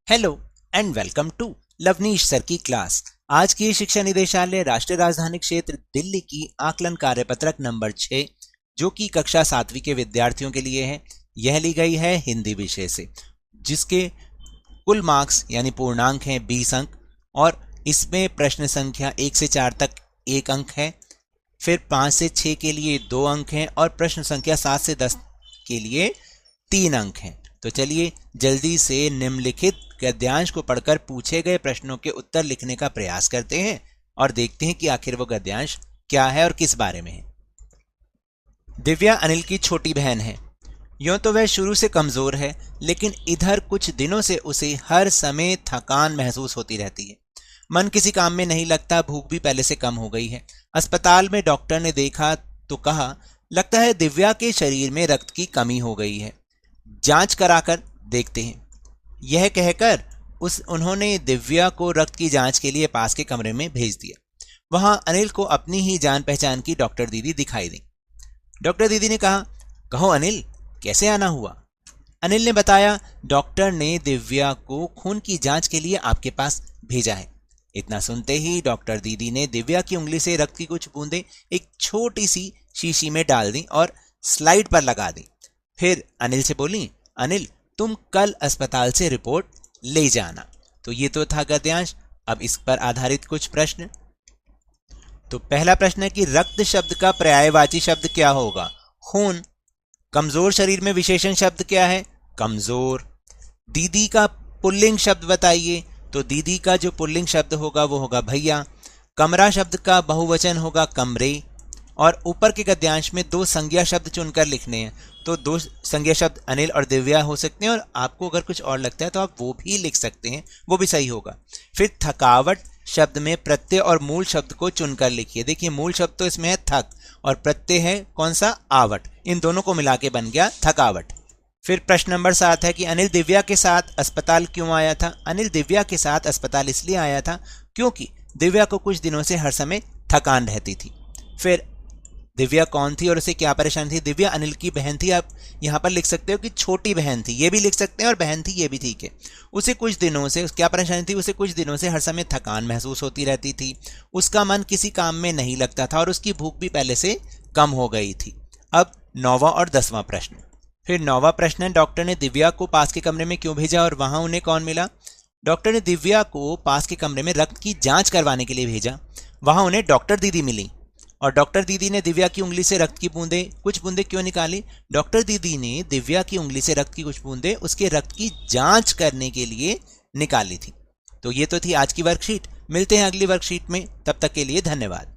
Hello and welcome to Lovneesh sir की class. आज की शिक्षा निदेशालय राष्ट्रीय राजधानी क्षेत्र दिल्ली की आकलन कार्यपत्रक नंबर 6 जो कि कक्षा 7वीं के विद्यार्थियों के लिए है, यह ली गई है हिंदी विषय से, जिसके कुल मार्क्स यानी पूर्णांक हैं 20 अंक और इसमें प्रश्न संख्या 1 से 4 तक 1 अंक है, फिर 5 से 6 के लिए 2 अंक हैं और प्रश्न संख्या 7 से 10 के लिए 3 अंक हैं। तो चलिए जल्दी से निम्नलिखित गद्यांश को पढ़कर पूछे गए प्रश्नों के उत्तर लिखने का प्रयास करते हैं और देखते हैं कि आखिर वो गद्यांश क्या है और किस बारे में है। दिव्या अनिल की छोटी बहन है। यूं तो वह शुरू से कमजोर है, लेकिन इधर कुछ दिनों से उसे हर समय थकान महसूस होती रहती है। मन किसी काम में नहीं लगता, भूख भी पहले से कम हो गई है। अस्पताल में डॉक्टर ने देखा तो कहा, लगता है दिव्या के शरीर में रक्त की कमी हो गई है, जांच कराकर देखते हैं। यह कहकर उन्होंने दिव्या को रक्त की जांच के लिए पास के कमरे में भेज दिया। वहां अनिल को अपनी ही जान पहचान की डॉक्टर दीदी दिखाई दी। डॉक्टर दीदी ने कहा, कहो अनिल, कैसे आना हुआ? अनिल ने बताया, डॉक्टर ने दिव्या को खून की जांच के लिए आपके पास भेजा है। इतना सुनते ही डॉक्टर दीदी ने दिव्या की उंगली से रक्त की कुछ बूंदें एक छोटी सी शीशी में डाल दी और स्लाइड पर लगा दी। फिर अनिल से बोली, अनिल तुम कल अस्पताल से रिपोर्ट ले जाना। तो ये तो था गद्यांश। अब इस पर आधारित कुछ प्रश्न। तो पहला प्रश्न है कि रक्त शब्द का पर्यायवाची शब्द क्या होगा? खून। कमजोर शरीर में विशेषण शब्द क्या है? कमजोर। दीदी का पुल्लिंग शब्द बताइए। तो दीदी का जो पुल्लिंग शब्द होगा वो होगा भैया। कमरा शब्द का बहुवचन होगा कमरे। और ऊपर के गद्यांश में 2 संज्ञा शब्द चुनकर लिखने हैं। तो 2 संज्ञा शब्द अनिल और दिव्या हो सकते हैं, और आपको अगर कुछ और लगता है तो आप वो भी लिख सकते हैं, वो भी सही होगा। फिर थकावट शब्द में प्रत्यय और मूल शब्द को चुनकर लिखिए। देखिए मूल शब्द तो इसमें है थक और प्रत्यय है कौन सा? आवट। इन दोनों को मिला के बन गया थकावट। फिर प्रश्न नंबर 7 है कि अनिल दिव्या के साथ अस्पताल क्यों आया था? अनिल दिव्या के साथ अस्पताल इसलिए आया था क्योंकि दिव्या को कुछ दिनों से हर समय थकान रहती थी। फिर दिव्या कौन थी और उसे क्या परेशानी थी? दिव्या अनिल की बहन थी। आप यहाँ पर लिख सकते हो कि छोटी बहन थी, ये भी लिख सकते हैं, और बहन थी ये भी ठीक है। उसे कुछ दिनों से क्या परेशानी थी? उसे कुछ दिनों से हर समय थकान महसूस होती रहती थी। उसका मन किसी काम में नहीं लगता था और उसकी भूख भी पहले से कम हो गई थी। अब 9वां और 10वां प्रश्न। फिर 9वां प्रश्न है, डॉक्टर ने दिव्या को पास के कमरे में क्यों भेजा और वहां उन्हें कौन मिला? डॉक्टर ने दिव्या को पास के कमरे में रक्त की जांच करवाने के लिए भेजा। वहां उन्हें डॉक्टर दीदी मिली और डॉक्टर दीदी ने दिव्या की उंगली से रक्त की कुछ बूंदें क्यों निकाली? डॉक्टर दीदी ने दिव्या की उंगली से रक्त की कुछ बूंदें उसके रक्त की जांच करने के लिए निकाली थी। तो ये तो थी आज की वर्कशीट। मिलते हैं अगली वर्कशीट में, तब तक के लिए धन्यवाद।